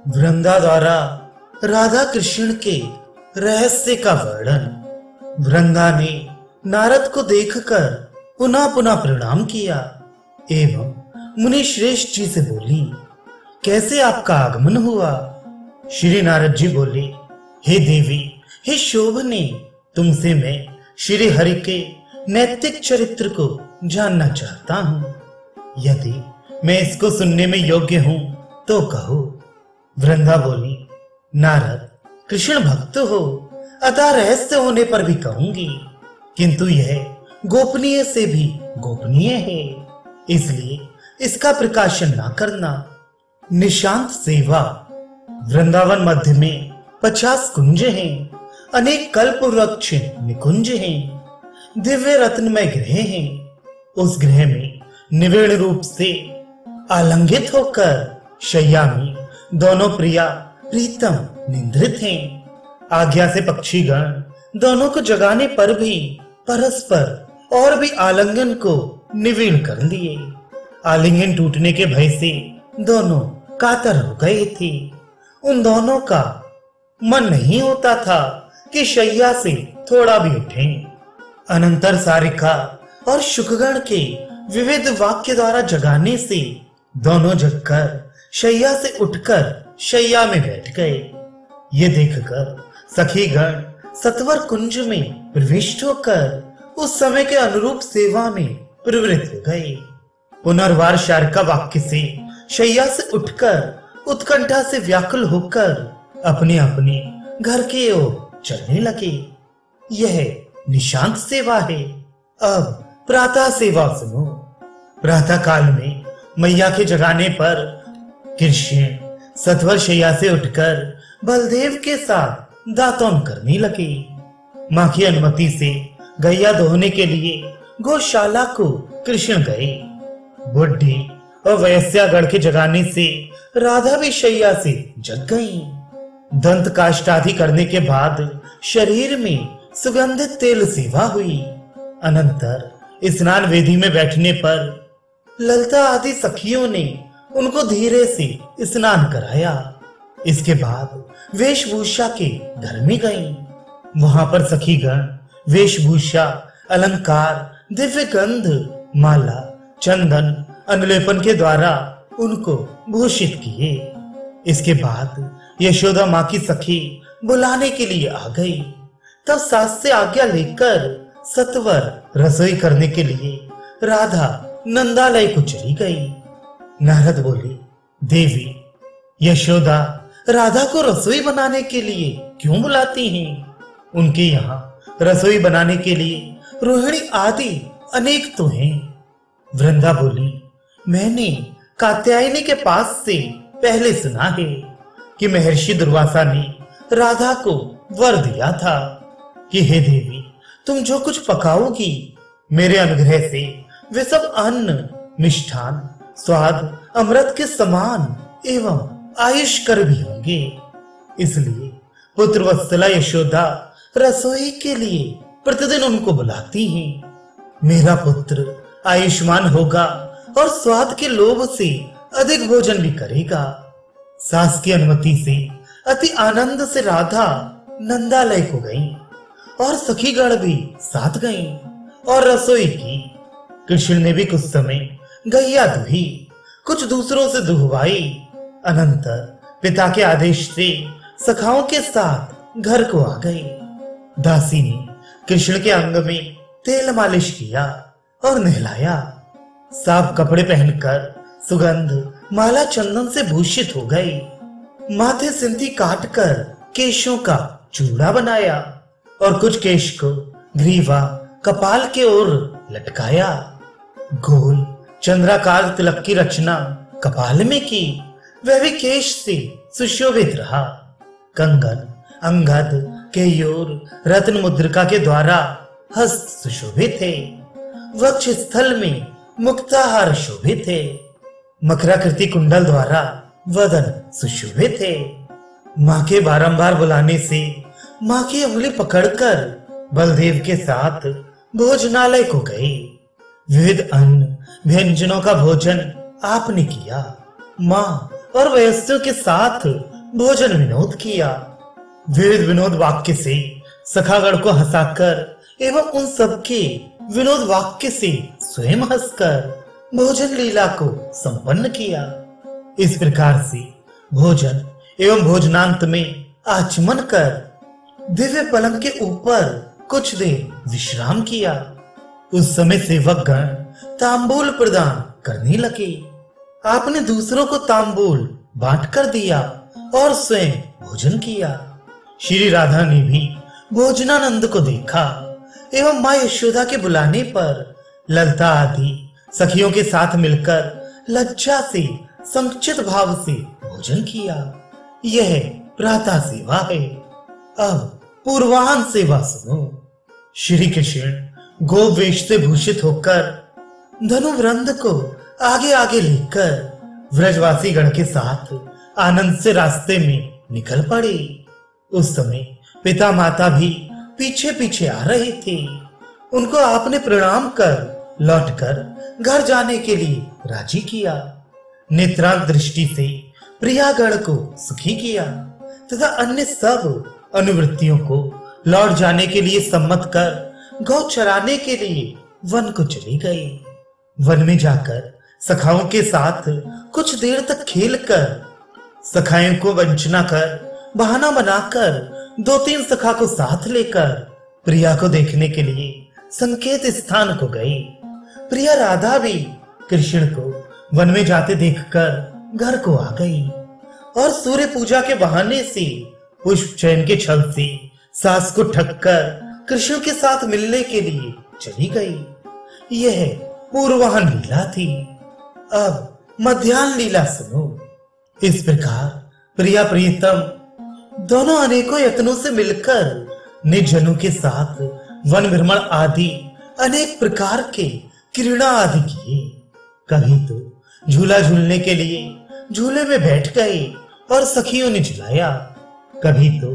वृंदा द्वारा राधा कृष्ण के रहस्य का वर्णन। वृंदा ने नारद को देखकर पुनः पुनः प्रणाम किया एवं मुनि श्रेष्ठ जी से बोली, कैसे आपका आगमन हुआ? श्री नारद जी बोले, हे देवी, हे शोभने, तुमसे मैं श्री हरि के नैतिक चरित्र को जानना चाहता हूँ। यदि मैं इसको सुनने में योग्य हूँ तो कहो। वृंदा बोली, नारद, कृष्ण भक्त हो, अतः रहस्य होने पर भी कहूंगी, किंतु यह गोपनीय से भी गोपनीय है, इसलिए इसका प्रकाशन ना करना। निशांत सेवा। वृंदावन मध्य में 50 कुंज हैं, अनेक कल्प वृक्ष निकुंज हैं, दिव्य रत्नमय गृह हैं। उस गृह में निविड़ रूप से आलंगित होकर शैया में दोनों प्रिया प्रीतम निंद्रित हैं। आज्ञा से पक्षीगण दोनों को जगाने पर भी परस्पर और भी आलिंगन को निविड़ कर लिए। आलिंगन टूटने के भय से दोनों कातर हो गए थे। उन दोनों का मन नहीं होता था कि शैया से थोड़ा भी उठें। अनंतर सारिका और शुकगण के विविध वाक्य द्वारा जगाने से दोनों जगकर शैया से उठकर शैया में बैठ गए। ये देखकर सखीगण सत्वर कुंज में प्रविष्ट होकर उस समय के अनुरूप सेवा में प्रवृत्त हो गए। पुनर्वार शारिका वाक्य से शैया से उठकर उत्कंठा से व्याकुल होकर अपने अपने घर की ओर चलने लगे। यह निशांत सेवा है। अब प्रातः सेवा सुनो। प्रातः काल में मैया के जगाने पर कृष्ण सत्वर शैया से उठकर बलदेव के साथ दातुन करने लगे। मां की अनुमति से गैया दोहने के लिए गौशाला को कृष्ण गए। बुढ़ी और वयस्यागढ़ के जगाने से राधा भी शैया से जग गई। दंत काष्ठ आदि करने के बाद शरीर में सुगंधित तेल सेवा हुई। अनंतर स्नान वेदी में बैठने पर ललिता आदि सखियों ने उनको धीरे से स्नान कराया। इसके बाद वेशभूषा के घर में गईं। वहां पर सखीगण वेशभूषा, अलंकार, दिव्य गंध, माला, चंदन, अनुलेपन के द्वारा उनको भूषित किए। इसके बाद यशोदा माँ की सखी बुलाने के लिए आ गई। तब सास से आज्ञा लेकर सत्वर रसोई करने के लिए राधा नंदालय को चली गई। नारद बोले, देवी, यशोदा राधा को रसोई बनाने के लिए क्यों बुलाती हैं? उनके यहाँ रसोई बनाने के लिए रोहिणी आदि अनेक तो हैं। वृंदा बोली, मैंने कात्यायनी के पास से पहले सुना है कि महर्षि दुर्वासा ने राधा को वर दिया था कि हे देवी, तुम जो कुछ पकाओगी मेरे अनुग्रह से वे सब अन्न, मिष्ठान, स्वाद अमृत के समान एवं आयुष्कर भी होंगे। इसलिए पुत्र वत्सला यशोदा रसोई के लिए प्रतिदिन उनको बुलाती हैं। मेरा पुत्र आयुष्मान होगा और स्वाद के लोभ से अधिक भोजन भी करेगा। सास की अनुमति से अति आनंद से राधा नंदालय को गई और सखीगण भी साथ गईं और रसोई की। कृष्ण ने भी कुछ समय गैया दुही, कुछ दूसरों से दुहवाई। अनंतर पिता के आदेश से सखाओं के साथ घर को आ गई। दासी ने कृष्ण के अंग में तेल मालिश किया और नहलाया। साफ कपड़े पहनकर सुगंध, माला, चंदन से भूषित हो गई। माथे सिंधी काटकर केशों का चूड़ा बनाया और कुछ केश को ग्रीवा कपाल के ओर लटकाया। गोल चंद्राकार तिलक की रचना कपाल में की, वह भी केश से सुशोभित रहा। कंगन, अंगद, केयूर, रत्न मुद्रिका के द्वारा हस्त सुशोभित थे। वक्ष स्थल में मुक्ताहार शोभित थे। मकराकृति कुंडल द्वारा वदन सुशोभित थे। माँ के बारंबार बुलाने से माँ की उंगली पकड़कर बलदेव के साथ भोजनालय को गए। विविध अन्न व्यंजनों का भोजन आपने किया। माँ और वयस्कों के साथ भोजन विनोद किया। विविध विनोद वाक्य से सखागण को हंसाकर एवं उन सबके विनोद वाक्य से स्वयं हंसकर भोजन लीला को संपन्न किया। इस प्रकार से भोजन एवं भोजनांत में आचमन कर दिव्य पलंग के ऊपर कुछ देर विश्राम किया। उस समय सेवक गण तांबूल प्रदान करने लगे। आपने दूसरों को तांबूल बांट कर दिया और स्वयं भोजन किया। श्री राधा ने भी भोजनानंद को देखा एवं मां यशोदा के बुलाने पर ललता आदि सखियों के साथ मिलकर लज्जा से संकुचित भाव से भोजन किया। यह प्रातः सेवा है। अब पूर्वाह्न सेवा सुनो। श्री कृष्ण गोवेश से भूषित होकर धनुवृंद को आगे आगे लेकर व्रजवासी गण के साथ आनंद से रास्ते में निकल पड़े। उस समय पिता माता भी पीछे पीछे आ रहे थे। उनको आपने प्रणाम कर लौटकर घर जाने के लिए राजी किया। नेत्रांत दृष्टि से प्रियागण को सुखी किया तथा अन्य सब अनुवृत्तियों को लौट जाने के लिए सम्मत कर गौ चराने के लिए वन को चली गई। वन में जाकर सखाओं के साथ कुछ देर तक खेलकर सखाओं को वंचना कर बहाना बनाकर 2-3 सखा को साथ लेकर प्रिया को देखने के लिए संकेत स्थान को गई। प्रिया राधा भी कृष्ण को वन में जाते देखकर घर को आ गई और सूर्य पूजा के बहाने से पुष्प चयन के छल से सास को ठगकर कृष्ण के साथ मिलने के लिए चली गई। यह पूर्वाह्न लीला थी। अब मध्याह्न लीला सुनो। इस प्रकार प्रिया प्रीतम दोनों अनेकों यत्नों से मिलकर निज जनों के साथ वन भ्रमण आदि अनेक प्रकार के क्रीड़ा आदि किए। कभी तो झूला झूलने के लिए झूले में बैठ गए और सखियों ने झुलाया। कभी तो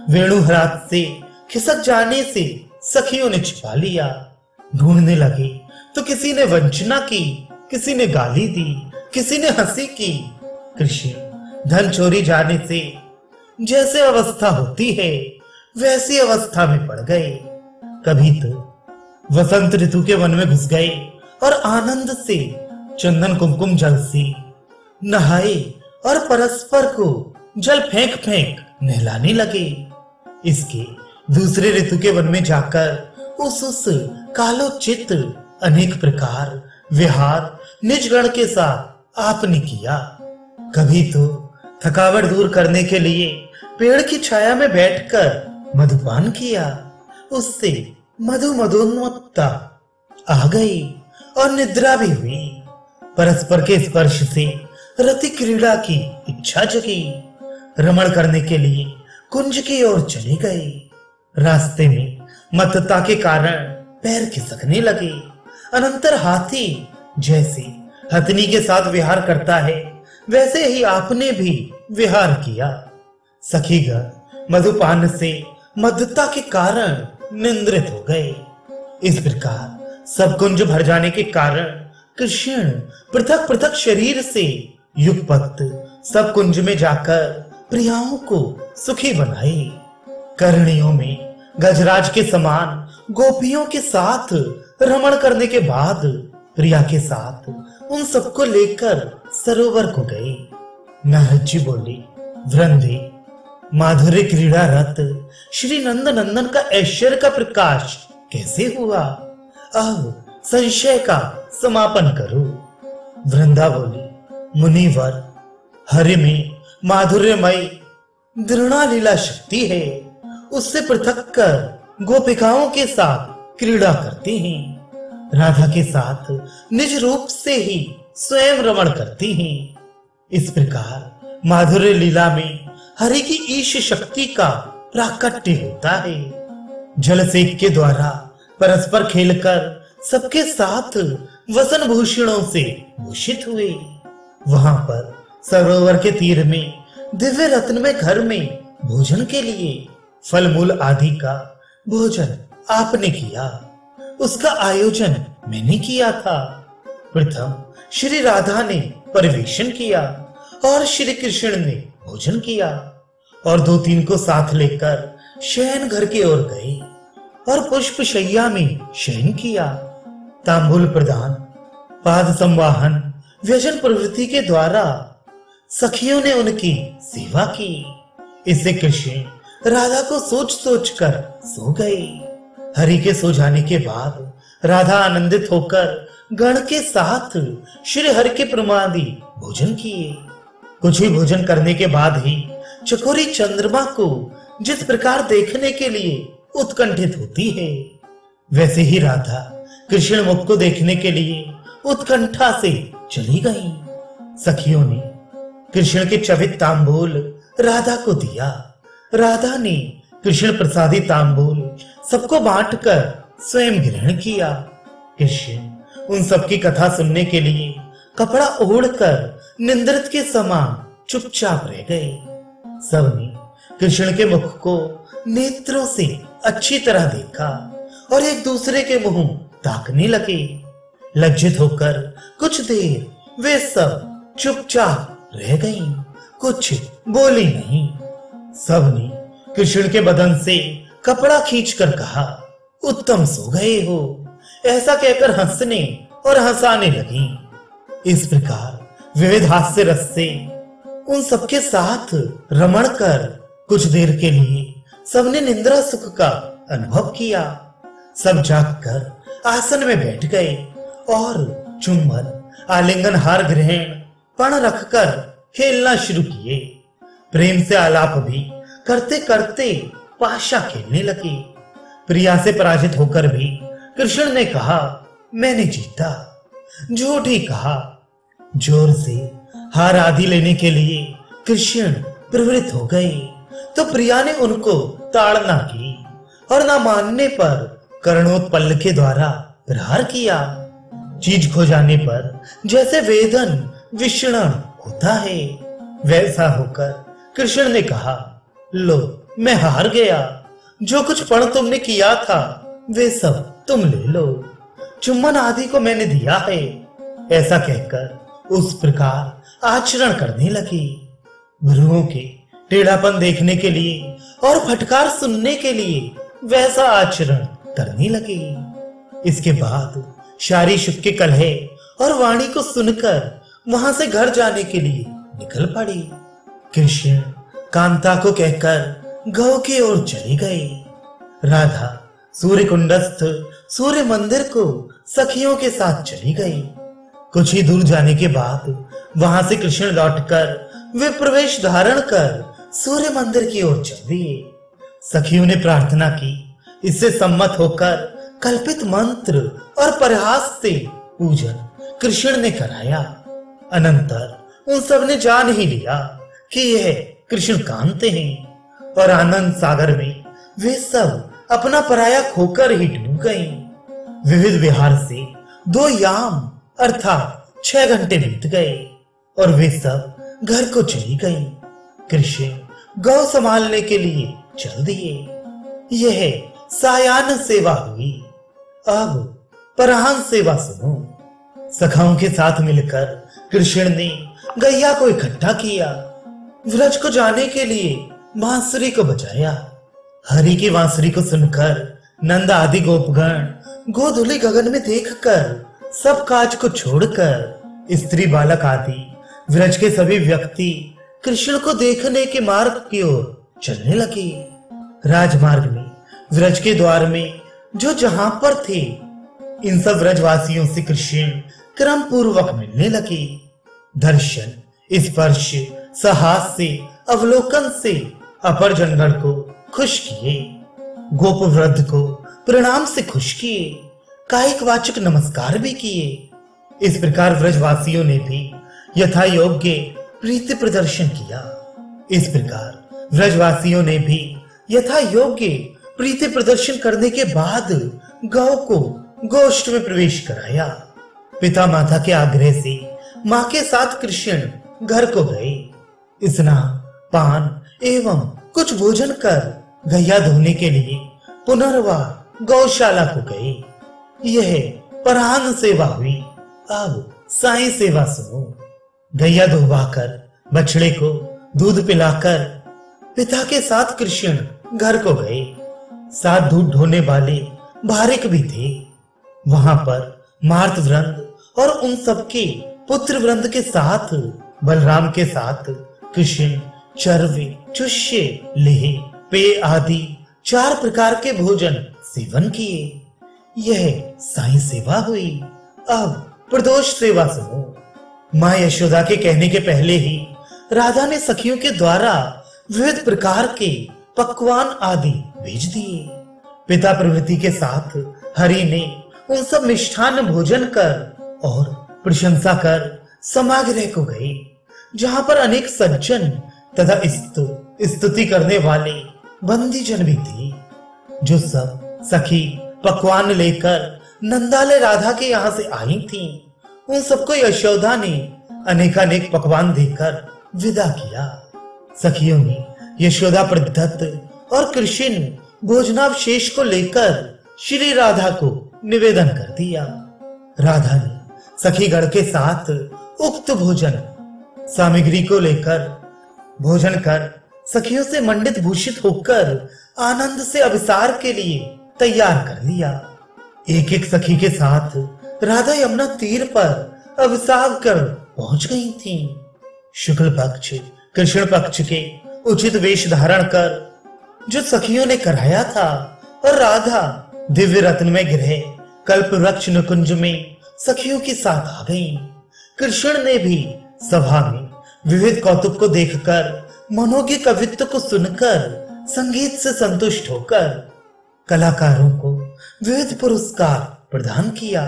वेणुहरात से खिसक जाने से सखियों ने छिपा लिया। ढूंढने लगे तो किसी ने वंचना की, किसी ने गाली दी, किसी ने हंसी की। कृष्ण धन चोरी जाने से जैसे अवस्था होती है वैसी अवस्था में पड़ गए। कभी तो वसंत ऋतु के वन में घुस गए और आनंद से चंदन कुमकुम जल से नहाए और परस्पर को जल फेंक फेंक नहलाने लगे। इसके दूसरे ऋतु के वन में जाकर उस कालोचित अनेक प्रकार विहार निज गण के साथ आपने किया। कभी तो थकावट दूर करने के लिए पेड़ की छाया में बैठकर मधुपान किया। उससे मधुमदोन्मत्ता आ गई और निद्रा भी हुई। परस्पर के स्पर्श से रति क्रीड़ा की इच्छा जगी। रमण करने के लिए कुंज की ओर चली गई। रास्ते में मत्तता के कारण पैर खिसकने लगे। अनंतर हाथी जैसे हथनी के साथ विहार करता है वैसे ही आपने भी विहार किया। सखीगण मधुपान से मद्धता के कारण निंद्रित हो गए। इस प्रकार सब कुंज भर जाने के कारण कृष्ण पृथक पृथक शरीर से युगपत सब कुंज में जाकर प्रियाओं को सुखी बनाए। करणियों में गजराज के समान गोपियों के साथ रमण करने के बाद प्रिया के साथ उन सबको लेकर सरोवर को गए। नारद जी बोले, वृंदे माधुर्य क्रीड़ा रत श्री नंद नंदन का ऐश्वर्य का प्रकाश कैसे हुआ? अब संशय का समापन करो। वृंदा बोली, मुनिवर, हरि में माधुर्यमय दृढ़ा लीला शक्ति है। उससे पृथक कर गोपिकाओं के साथ क्रीड़ा करते हैं। राधा के साथ निज रूप से ही स्वयं रमण करती हैं। इस प्रकार माधुर्य लीला में हरि की ईश शक्ति का प्राकट्य होता है। जल सेक के द्वारा परस्पर खेलकर सबके साथ वसन भूषणों से भूषित हुए। वहां पर सरोवर के तीर में दिव्य रत्नमय घर में भोजन के लिए फल मूल आदि का भोजन आपने किया। उसका आयोजन मैंने किया था। प्रथम श्री राधा ने परिवेशन किया और श्री कृष्ण ने भोजन किया और 2-3 को साथ लेकर शयन घर की ओर गए और पुष्प शैया में शयन किया। तांबूल प्रदान, पाद संवाहन, व्यजन प्रवृत्ति के द्वारा सखियों ने उनकी सेवा की। इससे कृष्ण राधा को सोच सोच कर सो गए। हरि के सो जाने के बाद राधा आनंदित होकर गण के साथ श्री हरि के प्रमादि भोजन किए। कुछ ही भोजन करने के बाद ही चकोरी चंद्रमा को जिस प्रकार देखने के लिए उत्कंठित होती है, वैसे ही राधा कृष्ण मुख को देखने के लिए उत्कंठा से चली गई। सखियों ने कृष्ण के चवित तांबूल राधा को दिया। राधा ने कृष्ण प्रसादी तांबूल सबको बांटकर स्वयं ग्रहण किया। कृष्ण उन सबकी कथा सुनने के लिए कपड़ा ओढ़कर निंद्रित के समान चुपचाप रह गए। सबने कृष्ण के मुख को नेत्रों से अच्छी तरह देखा और एक दूसरे के मुंह ताकने लगे। लज्जित होकर कुछ देर वे सब चुपचाप रह गईं, कुछ बोली नहीं। सबने कृष्ण के बदन से कपड़ा खींचकर कहा, उत्तम सो गए हो। ऐसा कहकर हंसने और हंसाने लगी। इस प्रकार विविध हास्य रस से उन सबके साथ रमण कर कुछ देर के लिए सबने निंद्रा सुख का अनुभव किया। सब जागकर आसन में बैठ गए और चुंबन, आलिंगन, हार ग्रहण, पण रखकर खेलना शुरू किए। प्रेम से आलाप भी करते करते पाशा खेलने लगे। प्रिया से पराजित होकर भी कृष्ण ने कहा, मैंने जीता। झूठ ही कहा। जोर से हार आदि लेने के लिए कृष्ण प्रवृत्त हो गए तो प्रिया ने उनको ताड़ना की और न मानने पर कर्णोत्पल्ल के द्वारा प्रहार किया। चीज खो जाने पर जैसे वेदन विषणन होता है, वैसा होकर कृष्ण ने कहा, लो मैं हार गया। जो कुछ पण तुमने किया था वे सब तुम ले लो। चुम्बन आदि को मैंने दिया है। ऐसा कहकर उस प्रकार आचरण करने लगी। भ्रुओं के टेढ़ापन देखने के लिए और फटकार सुनने के लिए वैसा आचरण करने लगी। इसके बाद शारी शुक के कलह और वाणी को सुनकर वहां से घर जाने के लिए निकल पड़ी। कृष्ण कांता को कहकर गौ की ओर चले गए। राधा सूर्य कुंडस्थ सूर्य मंदिर को सखियों के साथ चली गई। कुछ ही दूर जाने के बाद वहां से कृष्ण लौटकर वे प्रवेश धारण कर सूर्य मंदिर की ओर चल दिए। सखियों ने प्रार्थना की। इससे सम्मत होकर कल्पित मंत्र और परिहास से पूजन कृष्ण ने कराया। अनंतर उन सब ने जान ही लिया कि यह कृष्ण कांते हैं और आनंद सागर में वे सब अपना पराया खोकर ही डूब गईं। विविध विहार से 2 याम अर्थात 6 घंटे बीत गए और वे सब घर को चली गईं। कृष्ण गौ संभालने के लिए चल दिए। यह सायाह्न सेवा हुई। अब पराह्न सेवा सुनो। सखाओं के साथ मिलकर कृष्ण ने गैया को इकट्ठा किया। व्रज को जाने के लिए बांसुरी को बजाया। हरि की बांसुरी को सुनकर नंद आदि गोपगण गोधुली गगन में देखकर सब काज को छोड़कर स्त्री बालक आदि व्रज के सभी व्यक्ति कृष्ण को देखने के मार्ग की ओर चलने लगे। राजमार्ग में व्रज के द्वार में जो जहां पर थे, इन सब व्रजवासियों से कृष्ण क्रम पूर्वक मिलने लगे। दर्शन, स्पर्श, सहास से, अवलोकन से अपर जनगण को खुश किए। गोप वृद्ध को प्रणाम से खुश किए। कायिक वाचक नमस्कार भी किए। इस प्रकार व्रजवासियों ने भी यथा योग्य प्रीति प्रदर्शन किया। इस प्रकार व्रजवासियों ने भी यथा योग्य प्रीति प्रदर्शन करने के बाद गौ को गोष्ठ में प्रवेश कराया। पिता माता के आग्रह से मां के साथ कृष्ण घर को गए। स्नान, पान एवं कुछ भोजन कर गैया धोने के लिए पुनर्वार गौशाला को गए। यह पराह्न सेवा हुई। अब साई सेवा सुनो। गैया धोवाकर बछड़े को दूध पिलाकर पिता के साथ कृष्ण घर को गए। साथ दूध ढोने वाले बारिक भी थे। वहां पर मार्त वृंद और उन सबके पुत्र वृंद के साथ बलराम के साथ कृष्ण चरवे, चुष्य, लेह, पेय आदि 4 प्रकार के भोजन सेवन किए। यह साई सेवा हुई। अब प्रदोष सेवा सुनो। माँ यशोदा के कहने के पहले ही राधा ने सखियों के द्वारा विविध प्रकार के पकवान आदि भेज दिए। पिता प्रवृत्ति के साथ हरि ने उन सब मिष्ठान भोजन कर और प्रशंसा कर समागृह को गए, जहां पर अनेक सज्जन तथा स्तुति करने वाले बंदी जन भी थे। जो सब सखी पकवान लेकर नंदालय राधा के यहाँ से आई थी, उन सबको यशोदा ने अनेकानेक पकवान देकर विदा किया। सखियों ने यशोदा प्रदत्त और कृष्ण भोजनावशेष को लेकर श्री राधा को निवेदन कर दिया। राधा ने सखीगण के साथ उक्त भोजन सामग्री को लेकर भोजन कर सखियों से मंडित भूषित होकर आनंद से अभिसार के लिए तैयार कर लिया। एक एक सखी के साथ राधा यमुना तीर पर अभिसार कर पहुंच गई थी। शुक्ल पक्ष कृष्ण पक्ष के उचित वेश धारण कर जो सखियों ने कराया था और राधा दिव्य रत्न में गृह कल्प वृक्ष नुकुंज में सखियों के साथ आ गई। कृष्ण ने भी सभा में विविध कौतुक को देखकर मनोज्ञ कवित्व को सुनकर संगीत से संतुष्ट होकर कलाकारों को विविध पुरस्कार प्रदान किया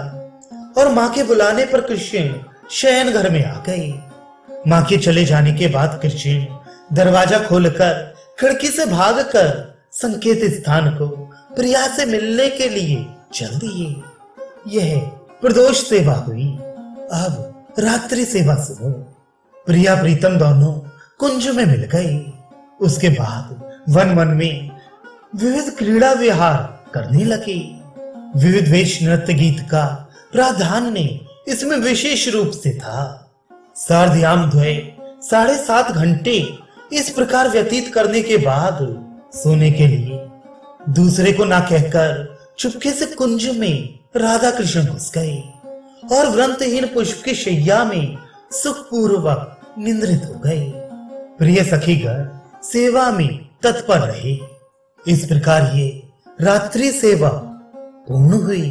और मां के बुलाने पर कृष्ण शयन घर में आ गए। मां के चले जाने के बाद कृष्ण दरवाजा खोलकर खिड़की से भागकर संकेत स्थान को प्रिया से मिलने के लिए चल दिए। यह प्रदोष सेवा हुई। अब रात्रि सेवा सुनो। प्रिया प्रीतम दोनों कुंज में मिल गए। उसके बाद वन वन में विविध क्रीड़ा विहार करने लगे। विविध वेश नृत्य गीत का प्राधान्य इसमें विशेष रूप से था। सार्धयाम द्वय 7.5 घंटे इस प्रकार व्यतीत करने के बाद सोने के लिए दूसरे को ना कहकर चुपके से कुंज में राधा कृष्ण घुस गए और व्रंतहीन पुष्प की शैया में सुखपूर्वक निद्रित हो गए। प्रिय सखीगण सेवा में तत्पर रहे। इस प्रकार ये रात्रि सेवा पूर्ण हुई।